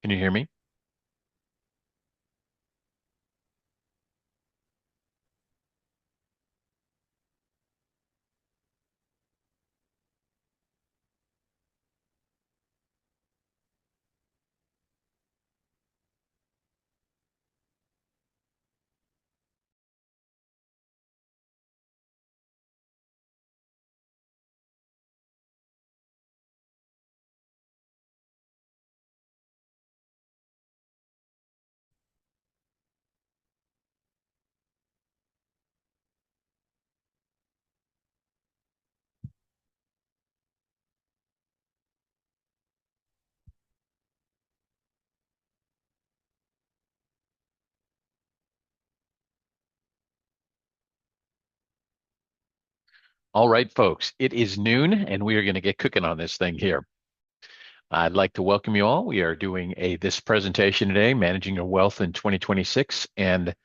Can you hear me? All right, folks, it is noon and we are going to get cooking on this thing here. I'd like to welcome you all. We are doing this presentation today, Managing Your Wealth in 2026, and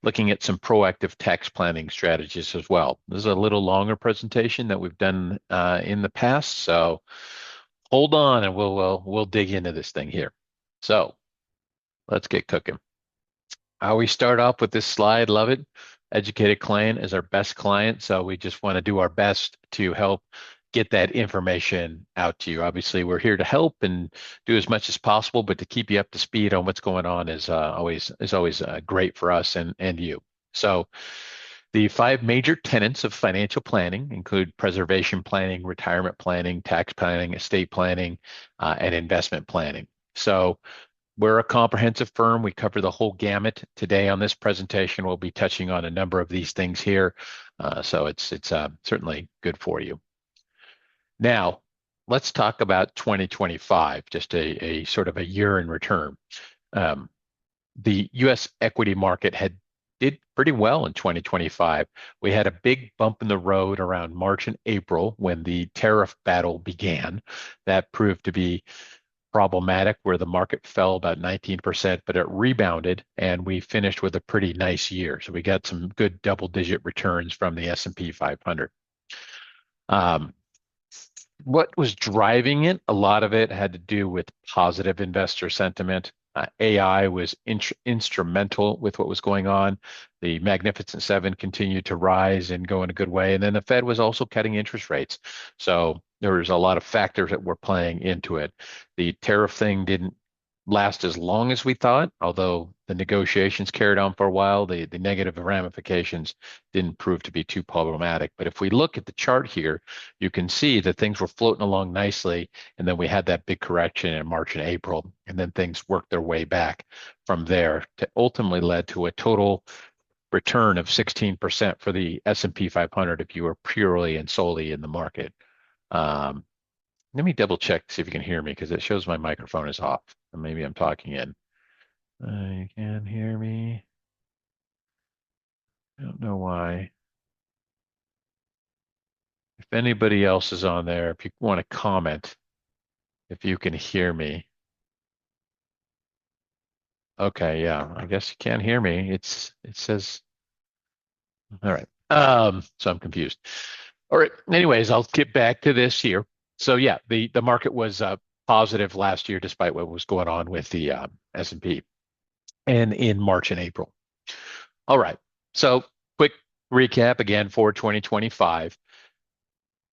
looking at some proactive tax planning strategies as well. This is a little longer presentation that we've done in the past, so hold on and we'll dig into this thing here. So let's get cooking. I always start off with this slide. Love it. Educated client is our best client. So we just want to do our best to help get that information out to you. Obviously, we're here to help and do as much as possible, but to keep you up to speed on what's going on is always great for us and you. So the five major tenets of financial planning include preservation planning, retirement planning, tax planning, estate planning, and investment planning. So we're a comprehensive firm. We cover the whole gamut. Today on this presentation, we'll be touching on a number of these things here. So it's certainly good for you. Now, let's talk about 2025, just a sort of a year in return. Um, the U.S. equity market did pretty well in 2025. We had a big bump in the road around March and April when the tariff battle began. That proved to be problematic where the market fell about 19%, but it rebounded and we finished with a pretty nice year. So we got some good double-digit returns from the S&P 500. Um, what was driving it? A lot of it had to do with positive investor sentiment. AI was instrumental with what was going on. The Magnificent Seven continued to rise and go in a good way. And then the Fed was also cutting interest rates. So there was a lot of factors that were playing into it. The tariff thing didn't last as long as we thought, although the negotiations carried on for a while. The negative ramifications didn't prove to be too problematic. But if we look at the chart here, you can see that things were floating along nicely. And then we had that big correction in March and April. And then things worked their way back from there to ultimately led to a total return of 16% for the S&P 500 if you were purely and solely in the market. Um, Let me double check, see if you can hear me, because it shows my microphone is off. And maybe I'm talking in. You can hear me. I don't know why. If anybody else is on there, if you want to comment, if you can hear me. Okay, yeah, I guess you can't hear me. It says, all right. So I'm confused. All right. Anyways, I'll get back to this here. So yeah, the market was positive last year despite what was going on with the S&P and in March and April. All right. So quick recap again for 2025.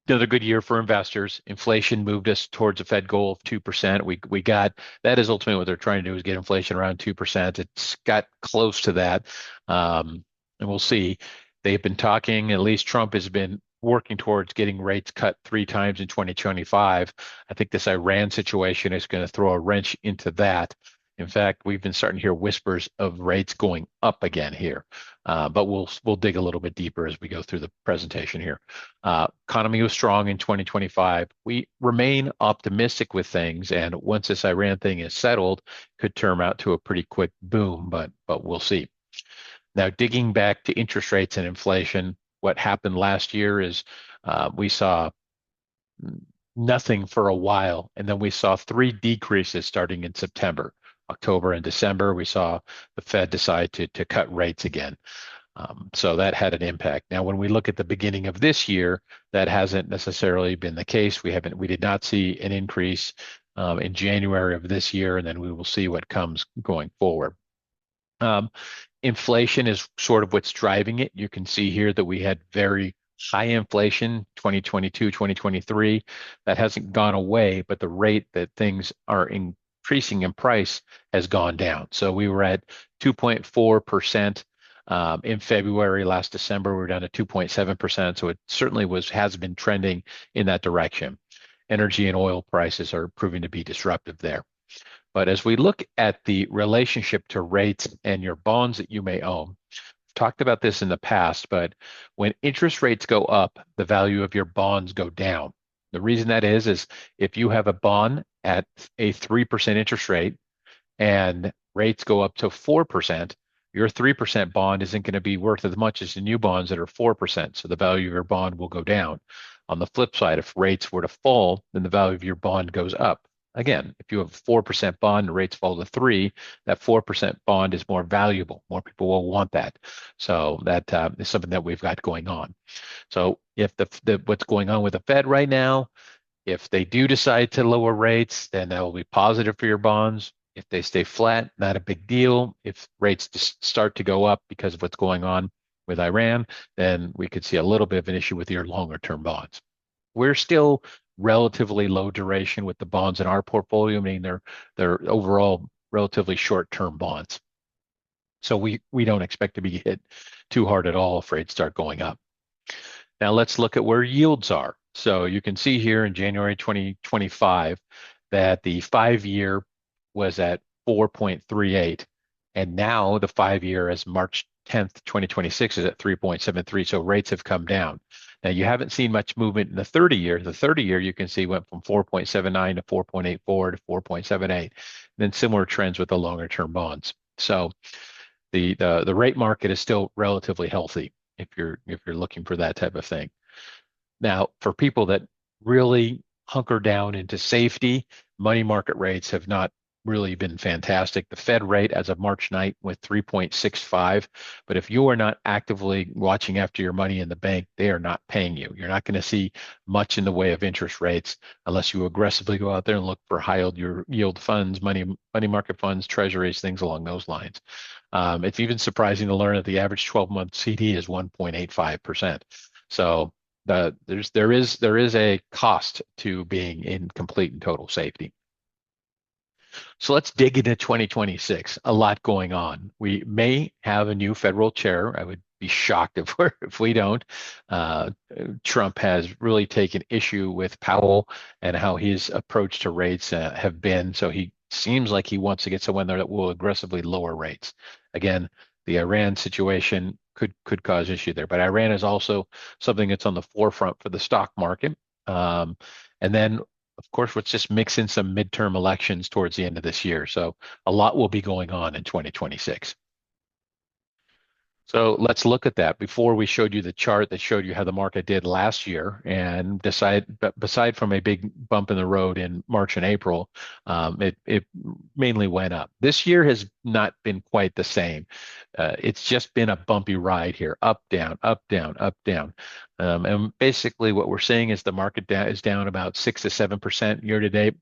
Another good year for investors. Inflation moved us towards a Fed goal of 2%. We got that is ultimately what they're trying to do is get inflation around 2%. It's got close to that. And we'll see. They've been talking, at least Trump has been working towards getting rates cut three times in 2025. I think this Iran situation is going to throw a wrench into that. In fact, we've been starting to hear whispers of rates going up again here. But we'll dig a little bit deeper as we go through the presentation here. Economy was strong in 2025. We remain optimistic with things, and once this Iran thing is settled, could turn out to a pretty quick boom. But we'll see. Now, digging back to interest rates and inflation, what happened last year is we saw nothing for a while, and then we saw three decreases starting in September. October and December, we saw the Fed decide to cut rates again. So that had an impact. Now, when we look at the beginning of this year, that hasn't necessarily been the case. We did not see an increase in January of this year, and then we will see what comes going forward. Um, Inflation is sort of what's driving it. You can see here that we had very high inflation 2022, 2023. That hasn't gone away, but the rate that things are increasing in price has gone down. So we were at 2.4%. In February last December, we were down to 2.7%. So it certainly has been trending in that direction. Energy and oil prices are proving to be disruptive there. But as we look at the relationship to rates and your bonds that you may own, I've talked about this in the past, but when interest rates go up, the value of your bonds go down. The reason that is if you have a bond at a 3% interest rate and rates go up to 4%, your 3% bond isn't going to be worth as much as the new bonds that are 4%. So the value of your bond will go down. On the flip side, if rates were to fall, then the value of your bond goes up. Again, if you have a 4% bond and rates fall to 3, that 4% bond is more valuable. More people will want that. So that is something that we've got going on. So if what's going on with the Fed right now, if they do decide to lower rates, then that will be positive for your bonds. If they stay flat, not a big deal. If rates just start to go up because of what's going on with Iran, then we could see a little bit of an issue with your longer term bonds. We're still relatively low duration with the bonds in our portfolio, meaning they're overall relatively short term bonds. So we don't expect to be hit too hard at all if rates start going up. Now let's look at where yields are. So you can see here in January 2025 that the 5-year was at 4.38, and now the 5-year as March 10th, 2026 is at 3.73. So rates have come down. Now you haven't seen much movement in the 30-year. The 30-year you can see went from 4.79 to 4.84 to 4.78. Then similar trends with the longer term bonds. So the rate market is still relatively healthy if you're looking for that type of thing. Now, for people that really hunker down into safety, money market rates have not really been fantastic. The Fed rate as of March 9th with 3.65. But if you are not actively watching after your money in the bank, they are not paying you. You're not going to see much in the way of interest rates unless you aggressively go out there and look for high yield funds, money market funds, treasuries, things along those lines. It's even surprising to learn that the average 12-month CD is 1.85%. So there is a cost to being in complete and total safety. So let's dig into 2026. A lot going on. We may have a new federal chair. I would be shocked if we don't. Trump has really taken issue with Powell and how his approach to rates have been. So he seems like he wants to get someone there that will aggressively lower rates. Again, the Iran situation could cause issue there, but Iran is also something that's on the forefront for the stock market. And then of course, let's just mix in some midterm elections towards the end of this year. So a lot will be going on in 2026. So let's look at that. Before we showed you the chart that showed you how the market did last year, and beside from a big bump in the road in March and April, it mainly went up. This year has not been quite the same. It's just been a bumpy ride here, up, down, up, down, up, down. And basically what we're seeing is the market is down about 6 to 7% year to date.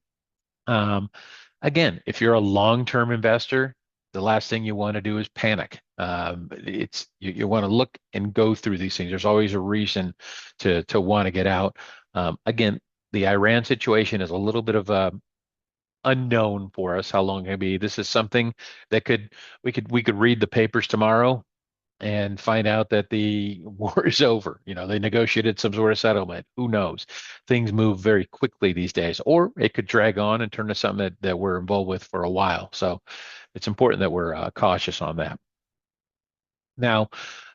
Again, if you're a long-term investor, the last thing you want to do is panic. You want to look and go through these things. There's always a reason to want to get out. Again, the Iran situation is a little bit of a unknown for us how long it can be. This is something that we could read the papers tomorrow and find out that the war is over. They negotiated some sort of settlement. Who knows? Things move very quickly these days, or it could drag on and turn to something that we're involved with for a while. So it's important that we're cautious on that. Now,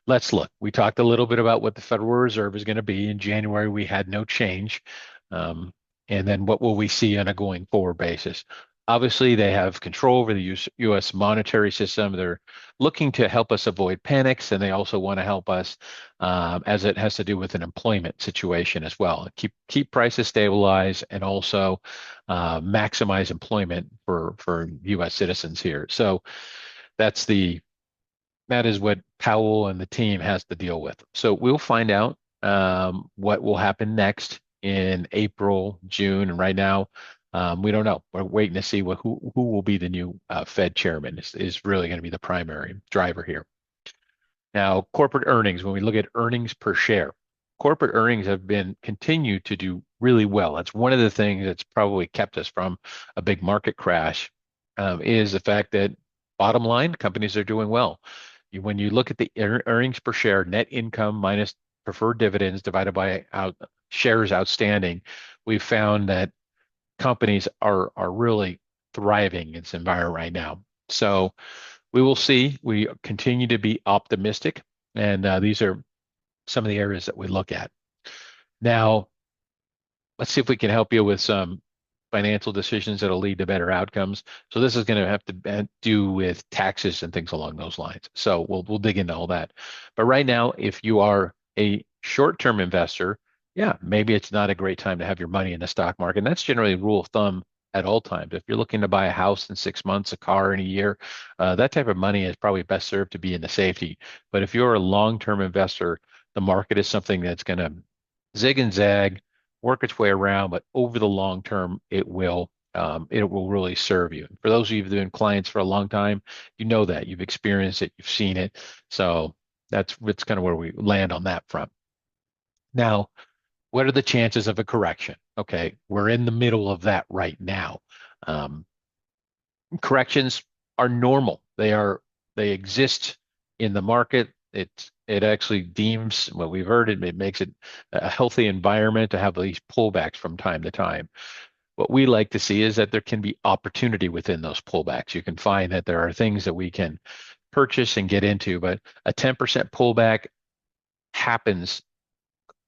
let's look. We talked a little bit about what the Federal Reserve is going to be. In January, we had no change. And then what will we see on a going forward basis? Obviously, they have control over the U.S. monetary system. They're looking to help us avoid panics, and they also want to help us as it has to do with an employment situation as well. Keep prices stabilized and also maximize employment for U.S. citizens here. So that is what Powell and the team has to deal with. So we'll find out what will happen next in April, June, and right now We don't know. We're waiting to see who will be the new Fed chairman is really going to be the primary driver here. Now, corporate earnings, when we look at earnings per share, corporate earnings have been continued to do really well. That's one of the things that's probably kept us from a big market crash, is the fact that bottom line, companies are doing well. When you look at the earnings per share, net income minus preferred dividends divided by shares outstanding, we've found that companies are really thriving in this environment right now. So we will see. We continue to be optimistic, and these are some of the areas that we look at. Now, let's see if we can help you with some financial decisions that'll lead to better outcomes. So this is going to have to do with taxes and things along those lines. So we'll dig into all that. But right now, if you are a short-term investor, yeah, maybe it's not a great time to have your money in the stock market. And that's generally a rule of thumb at all times. If you're looking to buy a house in 6 months, a car in a year, that type of money is probably best served to be in the safety. But if you're a long-term investor, the market is something that's going to zig and zag, work its way around, but over the long term, it will really serve you. For those of you who've been clients for a long time, you know that you've experienced it, you've seen it. So that's kind of where we land on that front. Now, what are the chances of a correction? Okay, we're in the middle of that right now. Um, Corrections are normal. They exist in the market. It actually deems what we've heard. It makes it a healthy environment to have these pullbacks from time to time. What we like to see is that there can be opportunity within those pullbacks. You can find that there are things that we can purchase and get into, but a 10% pullback happens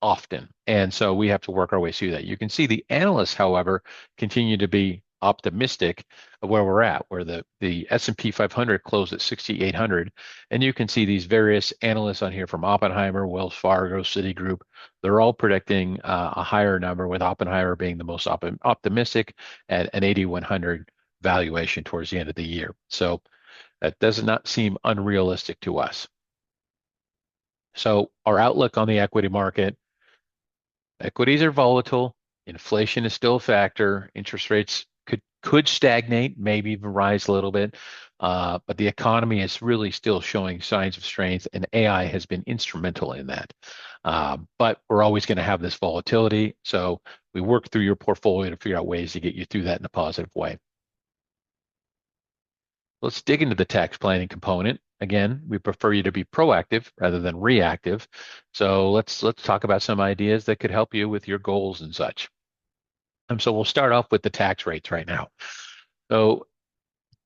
often. And so we have to work our way through that. You can see the analysts, however, continue to be optimistic of where we're at, where the S&P 500 closed at 6,800. And you can see these various analysts on here from Oppenheimer, Wells Fargo, Citigroup. They're all predicting a higher number, with Oppenheimer being the most optimistic at an 8,100 valuation towards the end of the year. So that does not seem unrealistic to us. So our outlook on the equity market: equities are volatile. Inflation is still a factor. Interest rates could stagnate, maybe even rise a little bit. But the economy is really still showing signs of strength, and AI has been instrumental in that. But we're always going to have this volatility. So we work through your portfolio to figure out ways to get you through that in a positive way. Let's dig into the tax planning component. Again, we prefer you to be proactive rather than reactive. So let's talk about some ideas that could help you with your goals and such. So we'll start off with the tax rates right now. So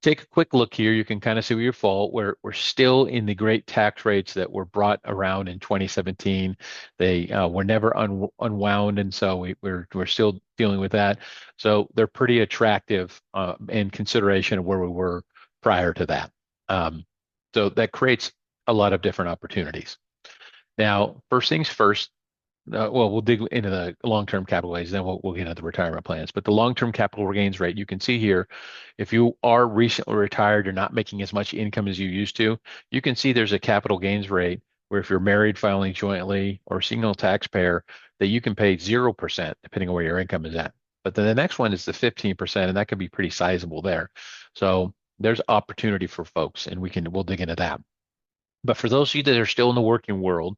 take a quick look here. You can kind of see where you fall. We're still in the great tax rates that were brought around in 2017. They were never unwound, and so we're still dealing with that. So they're pretty attractive in consideration of where we were prior to that. So that creates a lot of different opportunities. Now, first things first, well, we'll dig into the long-term capital gains, then we'll get into the retirement plans. But the long-term capital gains rate, you can see here, if you are recently retired, you're not making as much income as you used to, you can see there's a capital gains rate where if you're married, filing jointly, or single taxpayer, that you can pay 0% depending on where your income is at. But then the next one is the 15%, and that can be pretty sizable there. So there's opportunity for folks, and we'll dig into that. But for those of you that are still in the working world,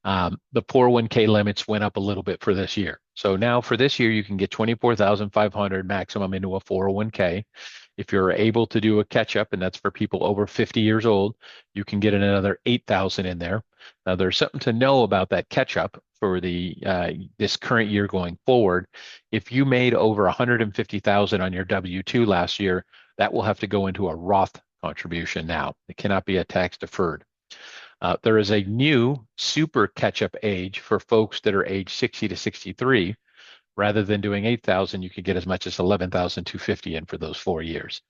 the 401k limits went up a little bit for this year. So now for this year, you can get 24,500 maximum into a 401k. If you're able to do a catch up, and that's for people over 50 years old, you can get another 8,000 in there. Now there's something to know about that catch up for this current year going forward. If you made over 150,000 on your W-2 last year, that will have to go into a Roth contribution now. It cannot be a tax deferred. There is a new super catch-up age for folks that are age 60 to 63. Rather than doing 8,000, you could get as much as 11,250 in for those 4 years.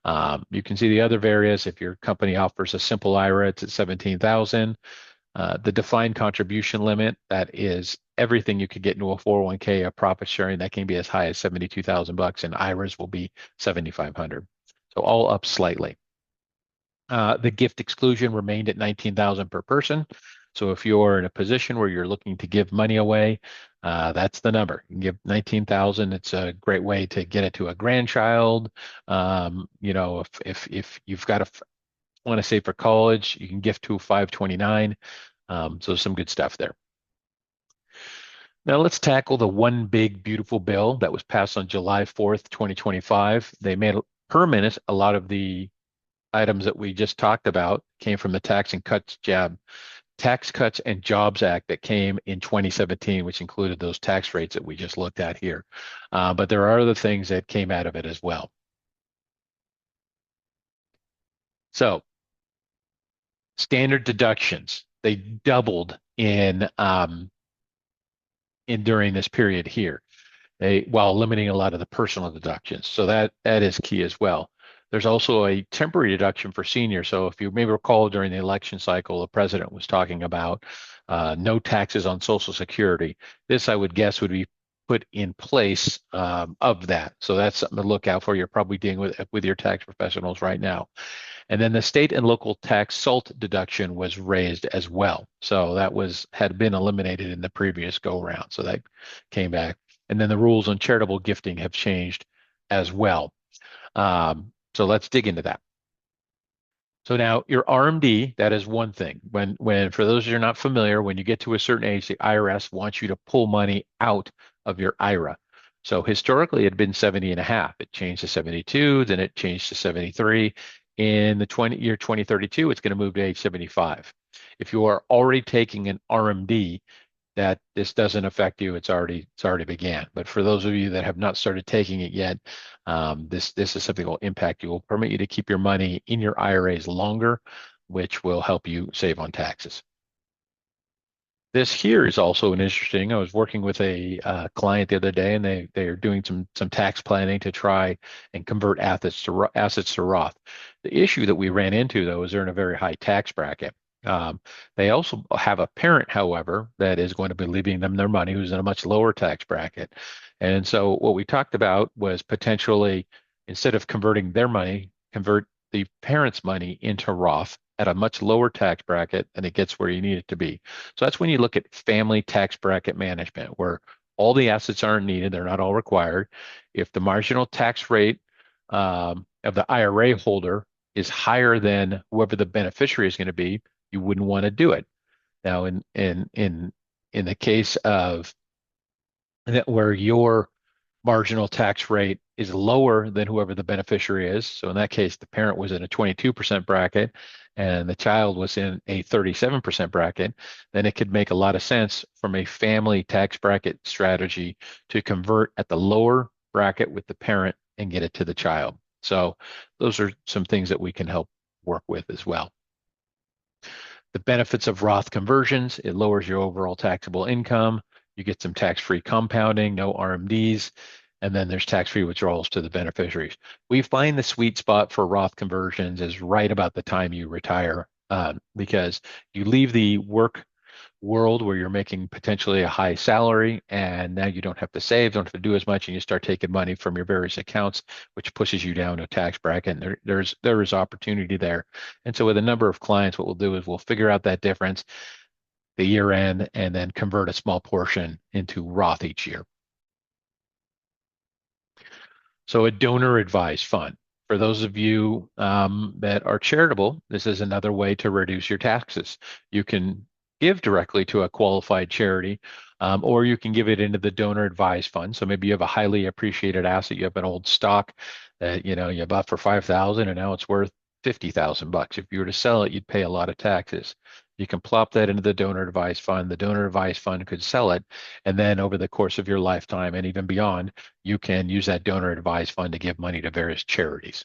You can see the other various. If your company offers a simple IRA, it's at 17,000. The defined contribution limit, that is everything you could get into a 401k, a profit sharing, that can be as high as 72,000 bucks, and IRAs will be 7,500. So all up slightly. The gift exclusion remained at 19,000 per person. So if you're in a position where you're looking to give money away, that's the number. You can give 19,000. It's a great way to get it to a grandchild. If you've got to want to save for college, you can gift to 529. So some good stuff there. Now let's tackle the one big beautiful bill that was passed on July 4th, 2025. They made permanent a lot of the items that we just talked about came from the Tax Cuts and Jobs Act that came in 2017, which included those tax rates that we just looked at here. But there are other things that came out of it as well. So standard deductions, they doubled in during this period here, while limiting a lot of the personal deductions. So that is key as well. There's also a temporary deduction for seniors. So if you may recall during the election cycle, the president was talking about no taxes on Social Security. This, I would guess, would be put in place of that. So that's something to look out for. You're probably dealing with your tax professionals right now. And then the state and local tax SALT deduction was raised as well. So that had been eliminated in the previous go round. So that came back. And then the rules on charitable gifting have changed as well. So let's dig into that. So now your RMD, that is one thing. When for those who are not familiar, when you get to a certain age, the IRS wants you to pull money out of your IRA. So historically, it had been 70 and a half. It changed to 72, then it changed to 73. In the year 2032, it's going to move to age 75. If you are already taking an RMD, that this doesn't affect you. It's already began. But for those of you that have not started taking it yet, this is something that will impact you. It will permit you to keep your money in your IRAs longer, which will help you save on taxes. This here is also an interesting. I was working with a client the other day, and they are doing some tax planning to try and convert assets to Roth. The issue that we ran into, though, is they're in a very high tax bracket. They also have a parent, however, that is going to be leaving them their money, who's in a much lower tax bracket. And so what we talked about was potentially, instead of converting their money, convert the parent's money into Roth at a much lower tax bracket, and it gets where you need it to be. So that's when you look at family tax bracket management, where all the assets aren't needed, they're not all required. If the marginal tax rate of the IRA holder is higher than whoever the beneficiary is going to be, you wouldn't want to do it. Now, in the case of that, where your marginal tax rate is lower than whoever the beneficiary is. So in that case, the parent was in a 22% bracket and the child was in a 37% bracket, then it could make a lot of sense from a family tax bracket strategy to convert at the lower bracket with the parent and get it to the child. So those are some things that we can help work with as well. The benefits of Roth conversions, it lowers your overall taxable income. You get some tax-free compounding, no RMDs, and then there's tax-free withdrawals to the beneficiaries. We find the sweet spot for Roth conversions is right about the time you retire, because you leave the work world where you're making potentially a high salary, and now you don't have to save, don't have to do as much, and you start taking money from your various accounts, which pushes you down to a tax bracket. And there is opportunity there. And so with a number of clients, what we'll do is we'll figure out that difference the year end and then convert a small portion into Roth each year. So a donor advised fund. For those of you that are charitable, this is another way to reduce your taxes. You can give directly to a qualified charity, or you can give it into the donor advised fund. So maybe you have a highly appreciated asset. You have an old stock that you bought for 5,000 and now it's worth 50,000 bucks. If you were to sell it, you'd pay a lot of taxes. You can plop that into the donor advised fund. The donor advised fund could sell it, and then over the course of your lifetime and even beyond, you can use that donor advised fund to give money to various charities.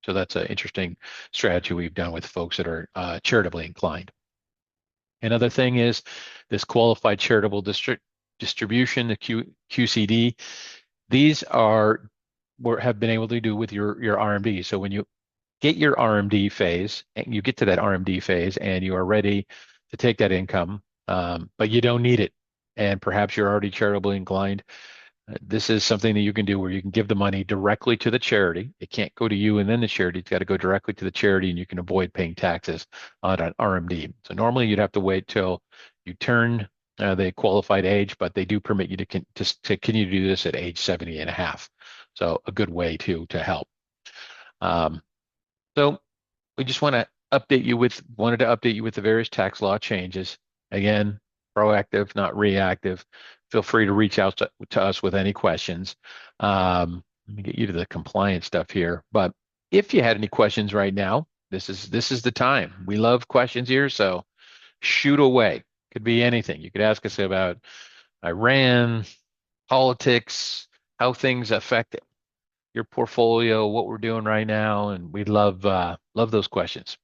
So that's an interesting strategy we've done with folks that are charitably inclined. Another thing is this qualified charitable distribution, the QCD. These have been able to do with your RMD. So when you get your RMD phase, and you get to that RMD phase, and you are ready to take that income, but you don't need it, and perhaps you're already charitably inclined, This is something that you can do where you can give the money directly to the charity. It can't go to you and then the charity. It's got to go directly to the charity, and you can avoid paying taxes on an RMD. So normally you'd have to wait till you turn the qualified age, but they do permit you to continue to do this at age 70 and a half. So a good way to help. Um, so we just wanted to update you with the various tax law changes. Again, proactive, not reactive. Feel free to reach out to us with any questions. Let me get you to the compliance stuff here. But if you had any questions right now, this is the time. We love questions here, so shoot away. Could be anything. You could ask us about Iran, politics, how things affect your portfolio, what we're doing right now, and we love those questions.